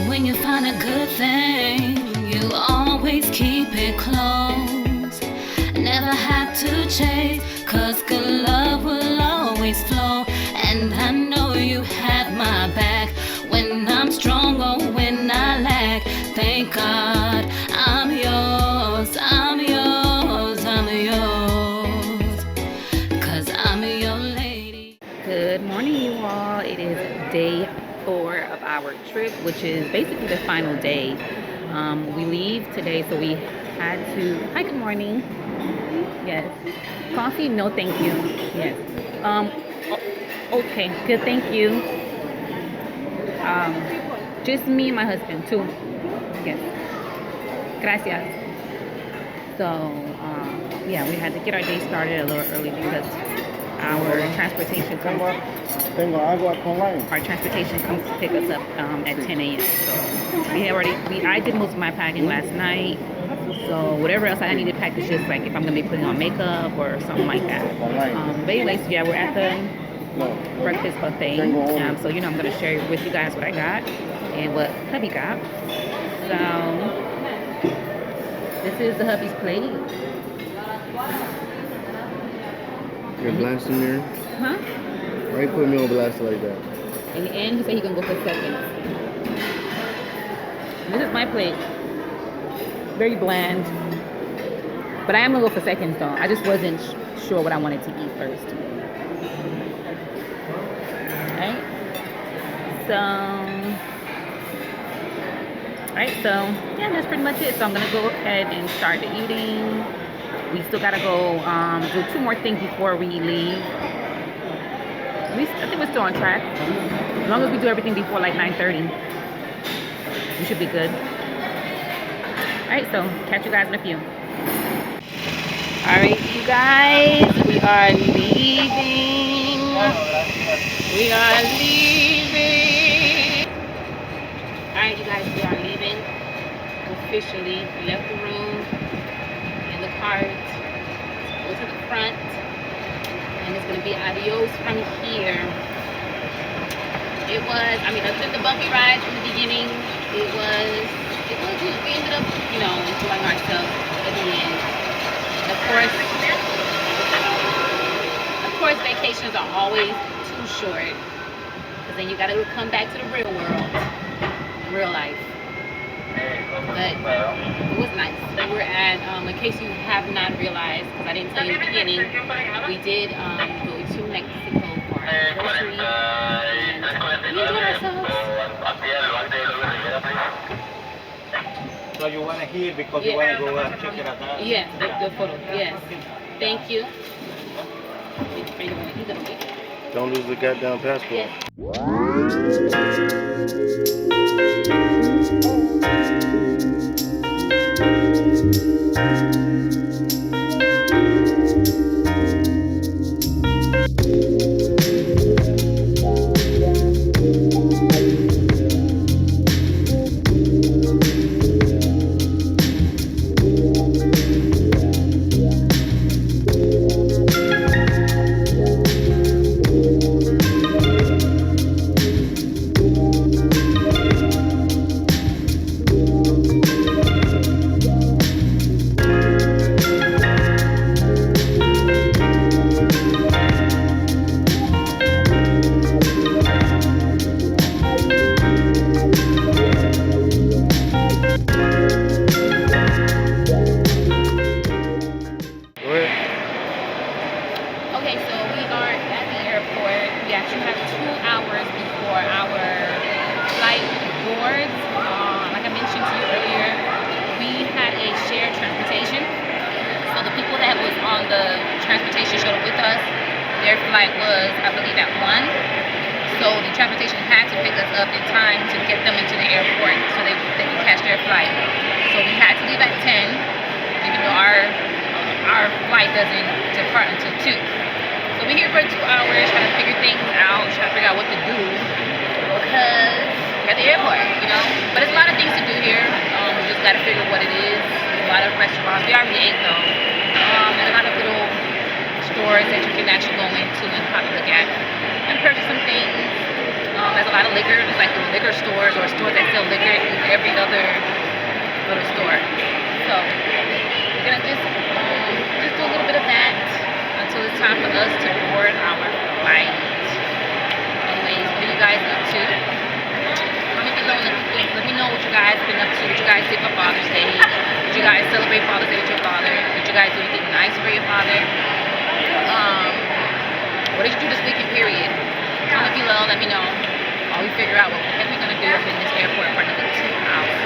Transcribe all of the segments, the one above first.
When you find a good thing, you always keep it close. Never have to chase, cause good love will always flow. And I know you have my back when I'm strong or when I lack. Thank God I'm yours, I'm yours, I'm yours, cause I'm your lady. Good morning, you all. It is day 4 of our trip, which is basically the final day. We leave today, so we had to. Hi, good morning. Yes. Coffee? No, thank you. Yes. Okay, good, thank you. Just me and my husband, too. Yes. Gracias. So, yeah, we had to get our day started a little early because our transportation comes to pick us up at 10 a.m. So I did most of my packing last night. So whatever else I need to pack is just like if I'm gonna be putting on makeup or something like that. But anyways, yeah, we're at the breakfast buffet. So you know, I'm gonna share with you guys what I got and what hubby got. So this is the hubby's plate. You're blasting me? Huh? Why you putting me on blast like that? In the end, he said he can go for seconds. This is my plate. Very bland. But I am gonna go for seconds though. I just wasn't sure what I wanted to eat first. Alright. So yeah, that's pretty much it. So I'm gonna go ahead and start the eating. We still gotta go do 2 more things before we leave. I think we're still on track. As long as we do everything before like 9:30, we should be good. Alright, so catch you guys in a few. Alright, you guys, we are leaving. We are leaving. Alright, you guys, we are leaving. Officially left the room in the cart. Go to the front. And it's gonna be adios from here. It was, I mean, other than the bumpy ride from the beginning, it was good. We ended up, you know, enjoying ourselves at the end. And of course, vacations are always too short, because then you gotta come back to the real world, real life. But it was nice. We were at, in case you have not realized, because I didn't tell you in the beginning, we did go to Mexico for our anniversary, and we enjoyed ourselves. So you want to hear because you want to go check it out? Yeah, the photo. Yes. Thank you. Don't lose the goddamn passport. Okay, so we are at the airport. We actually have 2 hours before our flight boards. Like I mentioned to you earlier, we had a shared transportation. So the people that was on the transportation shuttle with us, their flight was, I believe, at 1. So the transportation had to pick us up in time to get them into the airport so they could catch their flight. So we had to leave at 10, even though our flight doesn't depart until 2. So we're here for 2 hours trying to figure things out, trying to figure out what to do because we're at the airport, you know. But there's a lot of things to do here. We just got to figure what it is. There's a lot of restaurants. We already ate though. And a lot of little stores that you can actually go into and probably look at and purchase some things. There's a lot of liquor. There's like liquor stores or stores that sell liquor in every other little store. So we're gonna just do a little bit of that until it's time for us to board our flight. Anyways, what are you guys up to? Comment below and let me know what you guys have been up to, what you guys did for Father's Day. Did you guys celebrate Father's Day with your father? Did you guys do anything nice for your father? What did you do this weekend, period? Comment below, let me know. While we figure out what the heck we're gonna do up in this airport for another 2 hours.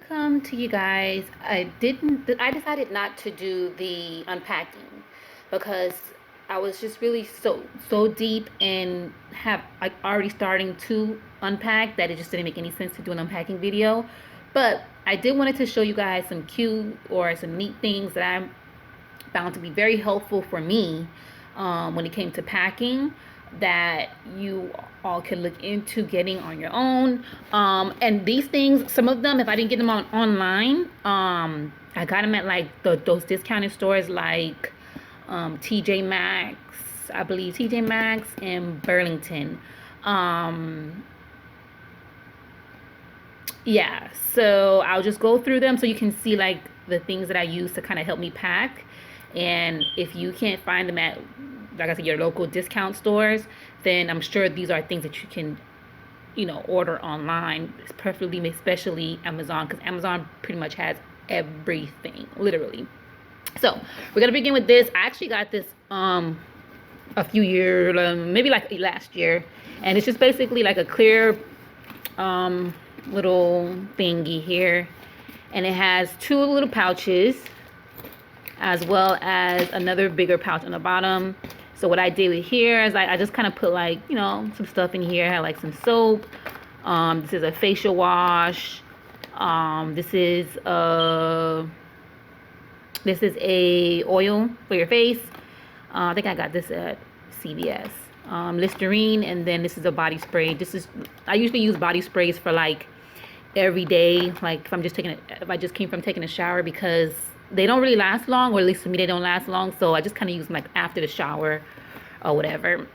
Come to you guys, I decided not to do the unpacking because I was just really so deep and have like already starting to unpack that it just didn't make any sense to do an unpacking video. But I did wanted to show you guys some cute or some neat things that I found to be very helpful for me when it came to packing, that you all can look into getting on your own. And these things, some of them, if I didn't get them online, I got them at like those discounted stores like TJ Maxx, I believe TJ Maxx and Burlington. Yeah, so I'll just go through them so you can see like the things that I use to kind of help me pack. And if you can't find them at, like I said, your local discount stores, then I'm sure these are things that you can, you know, order online. It's preferably, especially Amazon, because Amazon pretty much has everything, literally. So we're gonna begin with this. I actually got this a few years, maybe like last year, and it's just basically like a clear little thingy here, and it has 2 little pouches as well as another bigger pouch on the bottom. So what I did with here is I just kind of put like, you know, some stuff in here. I had like some soap. This is a facial wash. This is a oil for your face. I think I got this at CVS. Listerine, and then this is a body spray. I usually use body sprays for like every day, like if I just came from taking a shower, because they don't really last long, or at least for me they don't last long, so I just kind of use them like after the shower or whatever.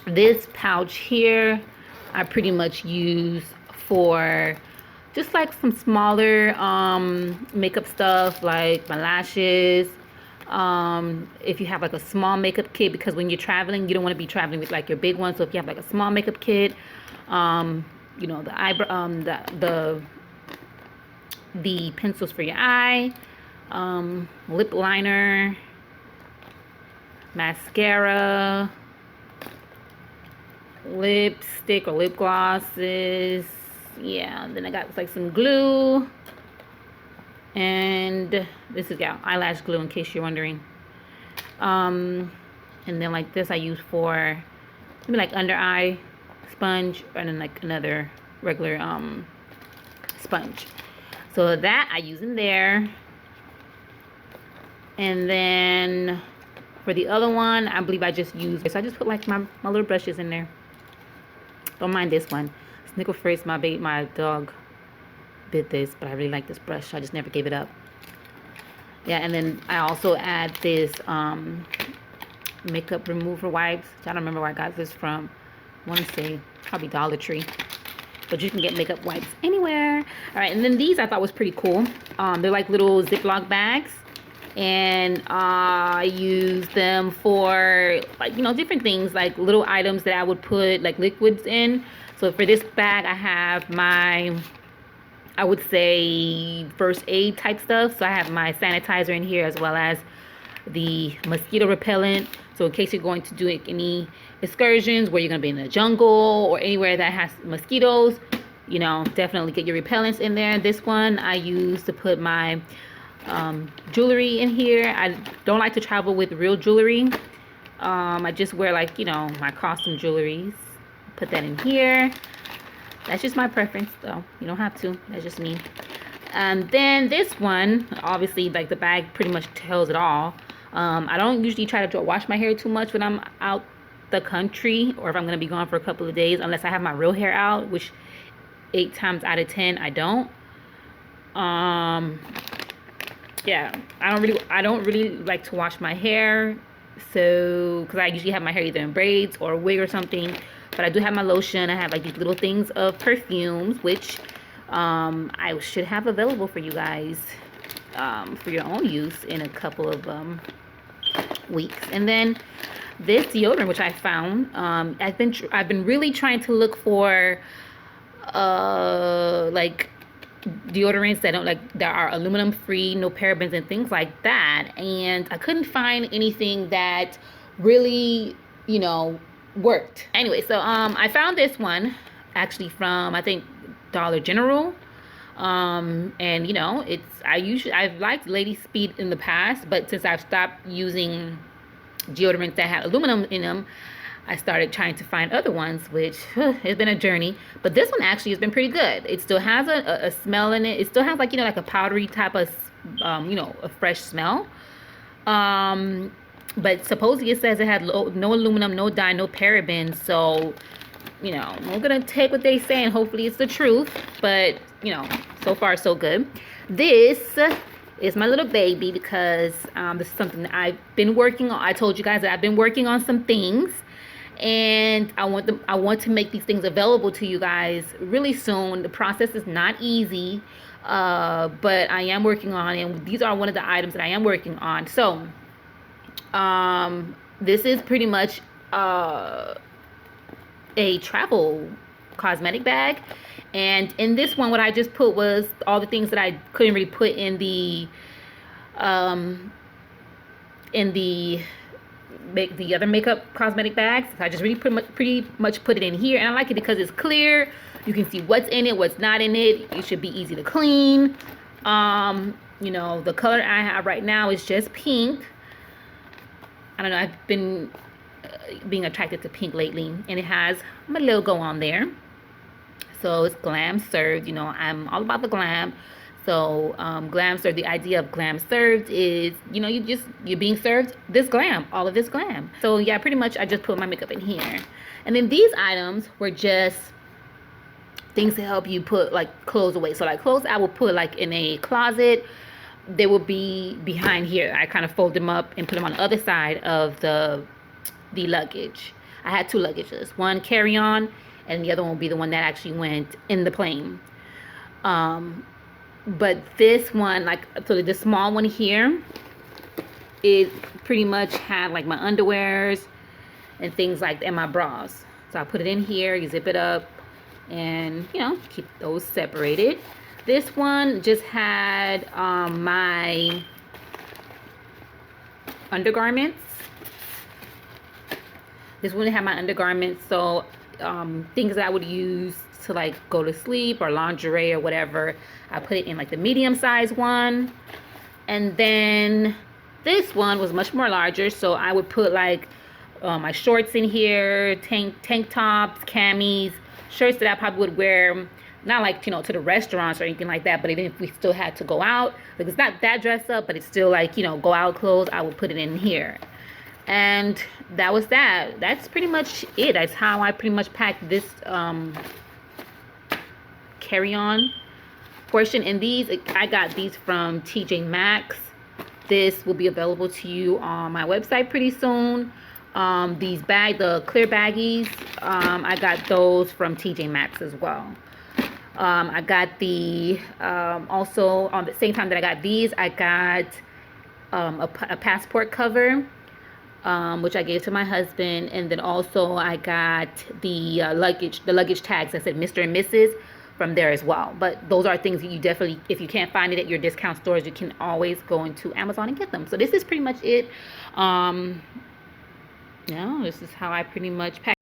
This pouch here I pretty much use for just like some smaller makeup stuff, like my lashes. If you have like a small makeup kit, because when you're traveling you don't want to be traveling with like your big one, so if you have like a small makeup kit, you know, the eyebrow, the pencils for your eye, lip liner, mascara, lipstick or lip glosses. Yeah, and then I got like some glue, and this is eyelash glue, in case you're wondering. And then like this I use for maybe like under eye sponge, and then like another regular sponge. So that I use in there. And then for the other one, I believe I just used, so I just put like my little brushes in there. Don't mind this one. Snickle Fritz, my dog bit this, but I really like this brush, so I just never gave it up. Yeah, and then I also add this makeup remover wipes. I don't remember where I got this from. I want to say probably Dollar Tree, but you can get makeup wipes anywhere. All right, and then these I thought was pretty cool. They're like little Ziploc bags, and I use them for, like, you know, different things, like little items that I would put like liquids in. So for this bag, I have my, I would say, first aid type stuff. So I have my sanitizer in here, as well as the mosquito repellent. So in case you're going to do any excursions where you're going to be in the jungle or anywhere that has mosquitoes, you know, definitely get your repellents in there. This one I use to put my jewelry in here. I don't like to travel with real jewelry. I just wear, like, you know, my costume jewelries. Put that in here. That's just my preference, though. You don't have to. That's just me. And then this one, obviously, like, the bag pretty much tells it all. I don't usually try to wash my hair too much when I'm out the country, or if I'm going to be gone for a couple of days, unless I have my real hair out, which 8 times out of 10 I don't. Yeah, I don't really like to wash my hair, so because I usually have my hair either in braids or a wig or something. But I do have my lotion. I have, like, these little things of perfumes, which I should have available for you guys for your own use in a couple of weeks. And then this deodorant, which I found, I've been really trying to look for like deodorants that don't, like, that are aluminum free, no parabens and things like that, and I couldn't find anything that really, you know, worked. Anyway, so I found this one actually from, I think, Dollar General. And you know, I've liked Lady Speed in the past, but since I've stopped using deodorants that had aluminum in them, I started trying to find other ones, which has been a journey. But this one actually has been pretty good. It still has a smell in it. It still has, like, you know, like a powdery type of you know, a fresh smell. But supposedly it says it had no aluminum, no dye, no parabens. So, you know, we're gonna take what they say and hopefully it's the truth. But, you know, so far so good. This is my little baby because this is something that I've been working on. I told you guys that I've been working on some things, and I want to make these things available to you guys really soon. The process is not easy, but I am working on it, and these are one of the items that I am working on. So this is pretty much a travel cosmetic bag, and in this one what I just put was all the things that I couldn't really put in the other makeup cosmetic bags. So I just really pretty much put it in here, and I like it because it's clear. You can see what's in it, what's not in it. It should be easy to clean. You know, the color I have right now is just pink. I don't know, I've been being attracted to pink lately, and it has my logo on there. So it's glam served. You know, I'm all about the glam. So glam served, the idea of glam served is, you know, you're being served this glam, all of this glam. So yeah, pretty much I just put my makeup in here. And then these items were just things to help you put, like, clothes away. So, like, clothes I will put, like, in a closet. They will be behind here. I kind of fold them up and put them on the other side of the luggage. I had 2 luggages, one carry-on and the other one will be the one that actually went in the plane. But this one, like, so the small one here, it pretty much had, like, my underwears and things like that, and my bras. So I put it in here, you zip it up, and, you know, keep those separated. This one just had my undergarments. This one had my undergarments, so things that I would use to, like, go to sleep or lingerie or whatever. I put it in, like, the medium size one. And then this one was much more larger, so I would put, like, my shorts in here, tank tops, camis, shirts that I probably would wear, not, like, you know, to the restaurants or anything like that, but even if we still had to go out, like, it's not that dress up, but it's still, like, you know, go out clothes, I would put it in here. And that was that. That's pretty much it. That's how I pretty much packed this carry-on portion. And these, I got these from TJ Maxx. This will be available to you on my website pretty soon. These the clear baggies, I got those from TJ Maxx as well. I got the also on the same time that I got these, I got a passport cover, which I gave to my husband, and then also I got the luggage tags that said Mr. and Mrs. from there as well. But those are things that you definitely, if you can't find it at your discount stores, you can always go into Amazon and get them. So this is pretty much it. Yeah, this is how I pretty much pack.